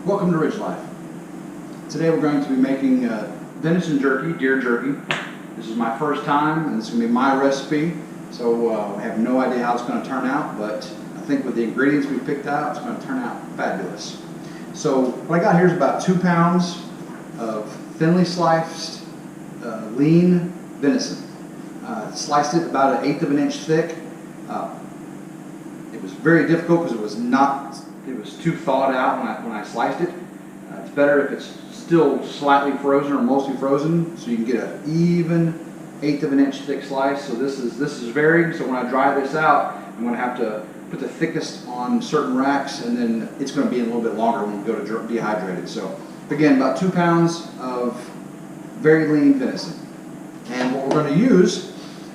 Welcome to RidgeLife. Today we're going to be making venison jerky, deer jerky. This is my first time and it's going to be my recipe, so I have no idea how it's going to turn out, but I think with the ingredients we picked out, it's going to turn out fabulous. So what I got here is about 2 pounds of thinly sliced lean venison. Sliced it about 1/8 of an inch thick. It was very difficult because it was too thawed out when I sliced it. It's better if it's still slightly frozen or mostly frozen, so you can get an even 1/8 of an inch thick slice. So this is varying. So when I dry this out, I'm going to have to put the thickest on certain racks, and then it's going to be a little bit longer when we go to dehydrate it. So again, about 2 pounds of very lean venison. And what we're going to use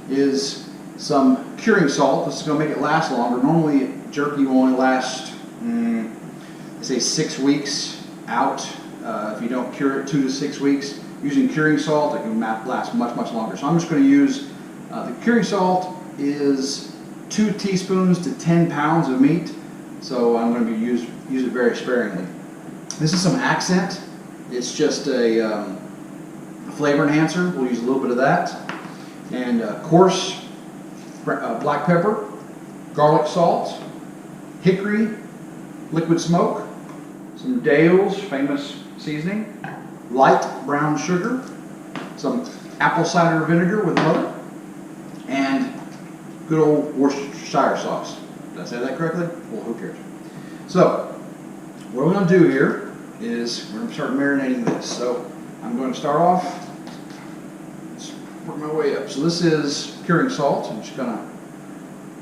is some curing salt. This is going to make it last longer. Normally jerky will only last, say 6 weeks out. If you don't cure it 2 to 6 weeks, using curing salt, it can last much longer. So I'm just going to use, the curing salt is 2 teaspoons to 10 pounds of meat. So I'm going to use it very sparingly. This is some accent. It's just a flavor enhancer. We'll use a little bit of that. And coarse black pepper, garlic salt, hickory, liquid smoke, some Dale's famous seasoning, light brown sugar, some apple cider vinegar with butter, and good old Worcestershire sauce. Did I say that correctly? Well, who cares? So, what we're going to do here is we're going to start marinating this. So, I'm going to start off, work my way up. So this is curing salt. I'm just going to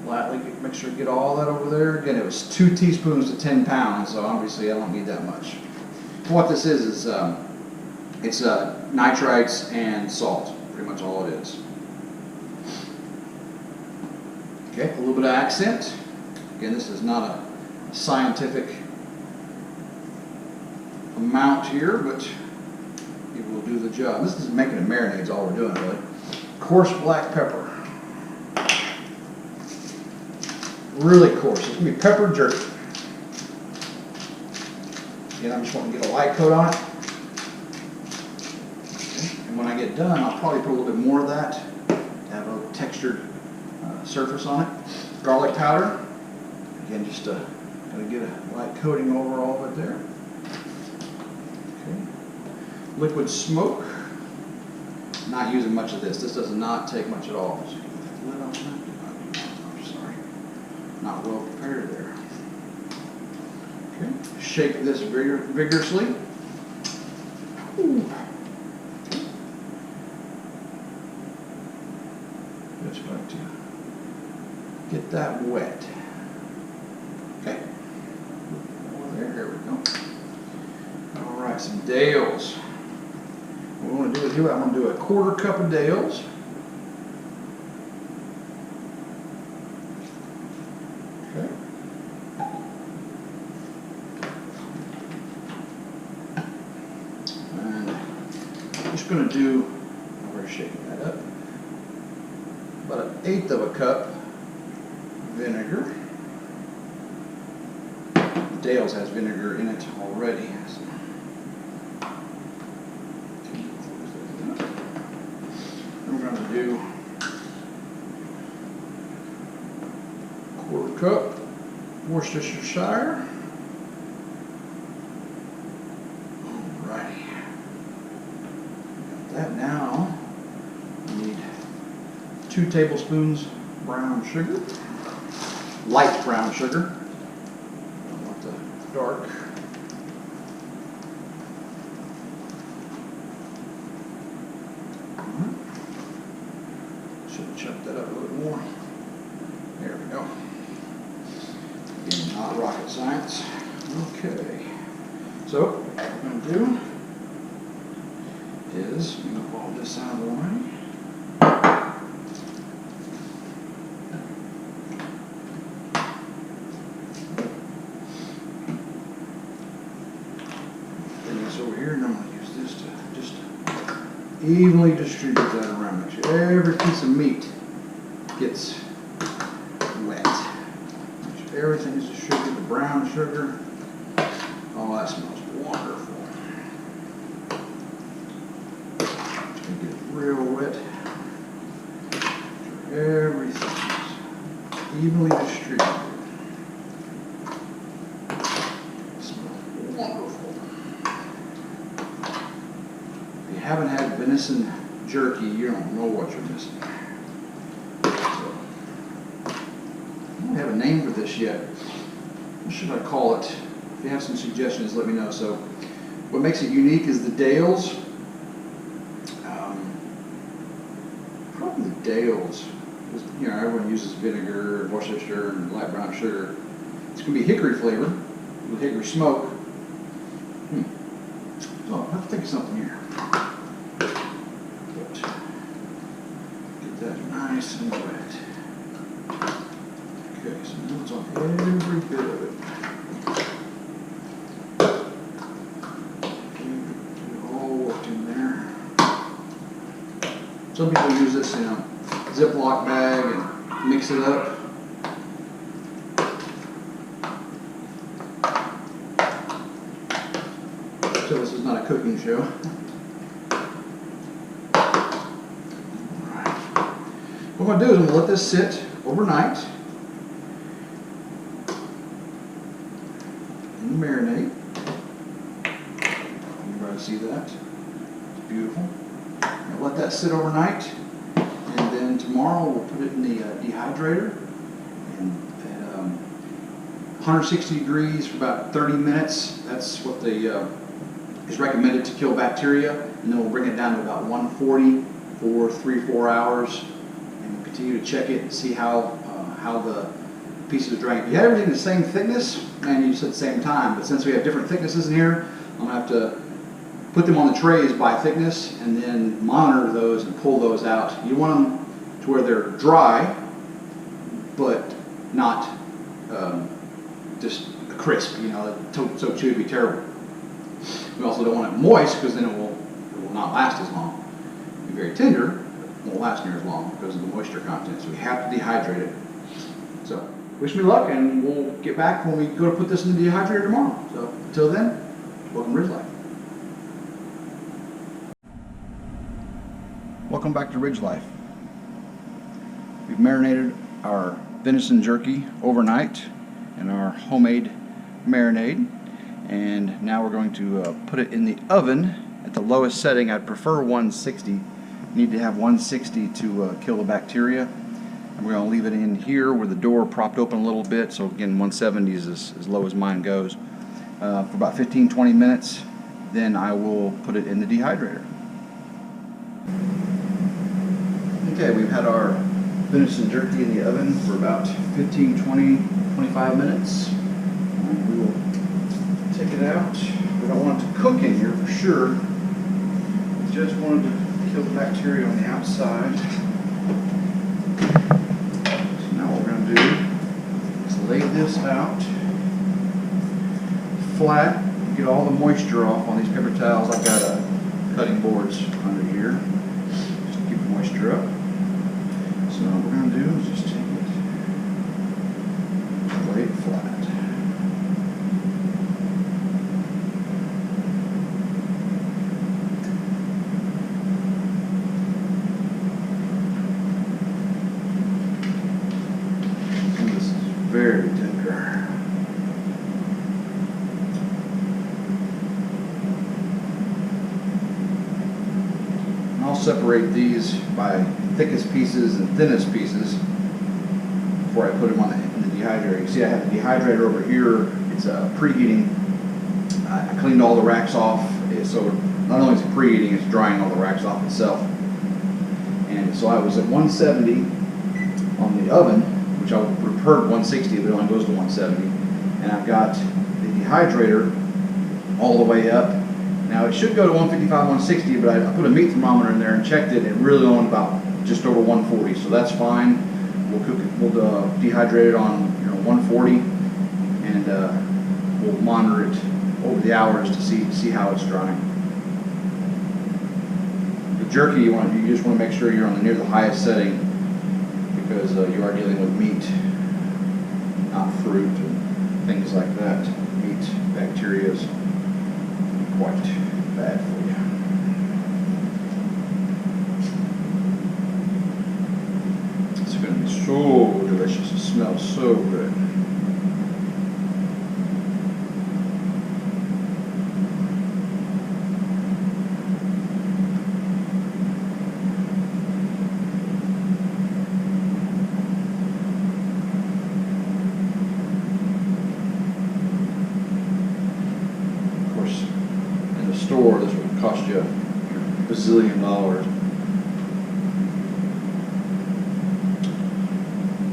lightly make sure to get all that over there. Again, it was 2 teaspoons to 10 pounds, so obviously I don't need that much. What this is it's nitrites and salt, pretty much all it is. Okay, a little bit of accent. Again, this is not a scientific amount here, but it will do the job. This is making a marinade, is all we're doing really. Coarse black pepper. Really coarse. It's going to be peppered jerky. Again, I'm just want to get a light coat on it. Okay. And when I get done, I'll probably put a little bit more of that to have a textured surface on it. Garlic powder. Again, just going to get a light coating over all of it there. Okay. Liquid smoke. Not using much of this. This does not take much at all. So lid on that. I'm sorry. Not well prepared there. Okay. Shake this vigorously. Ooh. Okay. Just going to get that wet. Okay. There we go. All right, some Dale's. What we want to do here, I'm going to do a 1/4 cup of Dale's. Okay. And I'm just going to do, we're shaking that up, about 1/8 of a cup vinegar. Dale's has vinegar in it already. So. We're going to do 1/4 cup Worcestershire. Alrighty. Got that now. We need 2 tablespoons brown sugar. Light brown sugar. Don't want the dark. Should have chopped that up a little bit more. There we go. Again, not rocket science. Okay. So, what we're going to do is, I'm going to pull this out of the way. Bring this over here, and I'm going to use this to just evenly distribute that around. Make sure every piece of meat gets wet. Make sure everything is distributed. The brown sugar. Oh, that smells Wonderful. Get it real wet. Everything is evenly distributed. It smells wonderful. If you haven't had venison jerky, you don't know what you're missing. I don't have a name for this yet. What should I call it? If you have some suggestions, let me know. So, what makes it unique is the Dales. Probably the Dales. You know, everyone uses vinegar, Worcestershire, and light brown sugar. It's going to be hickory flavor with hickory smoke. Oh, I have to think of something here. Get that nice and wet. Okay, so now it's on every bit of it. Okay, get it all worked in there. Some people use this in a Ziplock bag and mix it up. So this is not a cooking show. Alright. What I'm going to do is I'm going to let this sit overnight and marinate. Everybody see that? It's beautiful. I'll let that sit overnight, and then tomorrow we'll put it in the dehydrator and at 160 degrees for about 30 minutes. That's what is recommended to kill bacteria, and then we'll bring it down to about 140 for 3-4 hours, and we'll continue to check it and see how the pieces are drying. If you had everything the same thickness, and you said the same time, but since we have different thicknesses in here, I'm going to have to put them on the trays by thickness and then monitor those and pull those out. You want them to where they're dry, but not just crisp, you know, so chewy would be terrible. We also don't want it moist because then it will not last as long. It'll be very tender, but won't last near as long because of the moisture content. So we have to dehydrate it. So wish me luck, and we'll get back when we go to put this in the dehydrator tomorrow. So until then, welcome to RidgeLife. Welcome back to RidgeLife. We've marinated our venison jerky overnight in our homemade marinade, and now we're going to put it in the oven at the lowest setting. I'd prefer 160. You need to have 160 to kill the bacteria. And we're going to leave it in here with the door propped open a little bit, so again 170 is as low as mine goes, for about 15-20 minutes. Then I will put it in the dehydrator. Okay, we've had our venison jerky in the oven for about 15, 20, 25 minutes. And we will take it out. We don't want it to cook in here for sure. We just wanted to kill the bacteria on the outside. So now what we're going to do is lay this out flat, get all the moisture off on these paper towels. I've got cutting boards under here just to keep the moisture up. So what we're going to do is just take it, lay it flat. And this is very tender. And I'll separate these by thickest pieces and thinnest pieces before I put them in the dehydrator. You see I have the dehydrator over here. It's preheating. I cleaned all the racks off, so not only is it preheating, it's drying all the racks off itself. And so I was at 170 on the oven, which I preferred 160, but it only goes to 170. And I've got the dehydrator all the way up. Now it should go to 155, 160, but I put a meat thermometer in there and checked it, and it really only about just over 140, so that's fine. We'll cook it. We'll dehydrate it on 140, and we'll monitor it over the hours to see how it's drying. The jerky, you just want to make sure you're on near the highest setting because you are dealing with meat, not fruit and things like that. Meat, bacteria. quite bad for you. It's going to be so delicious. It smells so good. In the store, this would cost you $1 bazillion.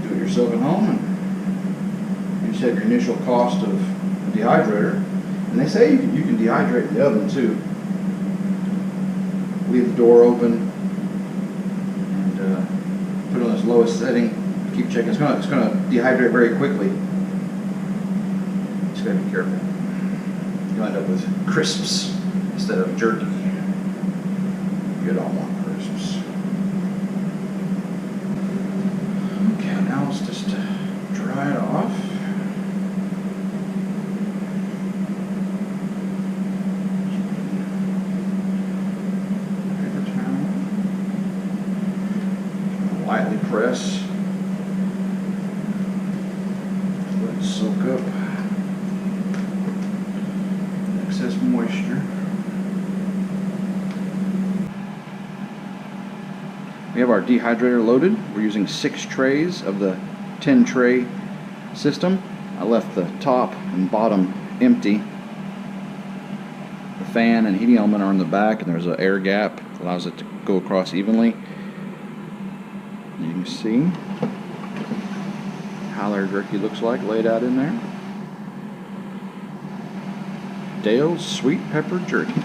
Do it yourself at home, and you just have your initial cost of a dehydrator. And they say you can dehydrate in the oven too. Leave the door open and put it on its lowest setting. Keep checking. It's gonna dehydrate very quickly. Just gotta be careful. You end up with crisps instead of jerky. You don't want crisps. Okay, now let's just dry it off. Paper towel. Lightly press. Let it soak up excess moisture. We have our dehydrator loaded. We're using 6 trays of the 10 tray system. I left the top and bottom empty. The fan and heating element are in the back, and there's an air gap that allows it to go across evenly. You can see how their jerky looks like laid out in there. Dale's Sweet Pepper Jerky.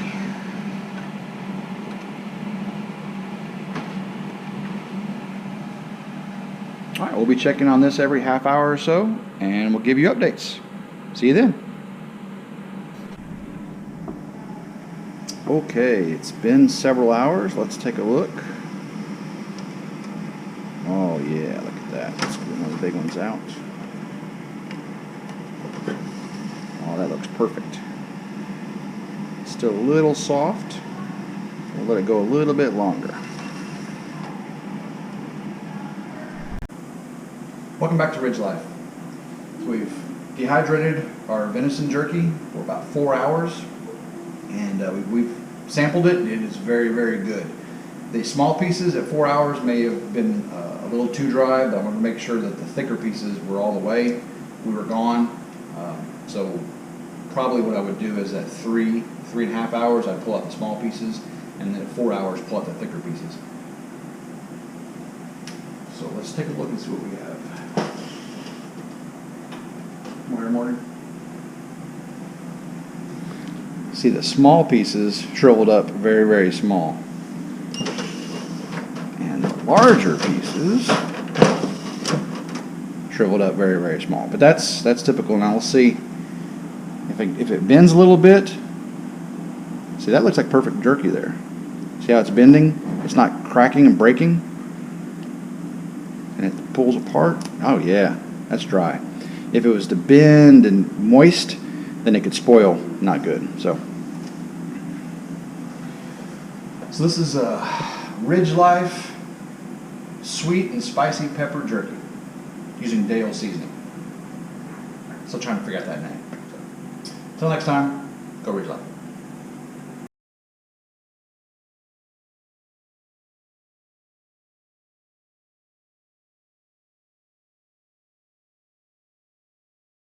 Alright, we'll be checking on this every half hour or so, and we'll give you updates. See you then. Okay, it's been several hours. Let's take a look. Oh yeah, look at that. Let's get one of the big ones out. Oh, that looks perfect. Still a little soft. We'll let it go a little bit longer. Welcome back to RidgeLife. So we've dehydrated our venison jerky for about 4 hours, and we've sampled it. It is very, very good. The small pieces at 4 hours may have been a little too dry, but I wanted to make sure that the thicker pieces were all the way. We were gone. So probably what I would do is at 3.5 hours, I'd pull out the small pieces, and then at 4 hours, pull out the thicker pieces. So let's take a look and see what we have. Mortar. See, the small pieces shriveled up very, very small. And the larger pieces shriveled up very, very small. But that's typical. Now we'll see if it bends a little bit. See, that looks like perfect jerky there. See how it's bending? It's not cracking and breaking. And it pulls apart. Oh yeah, that's dry. If it was to bend and moist, then it could spoil. Not good. So this is a RidgeLife sweet and spicy pepper jerky using Dale seasoning. Still trying to figure out that name. Until next time, go RidgeLife.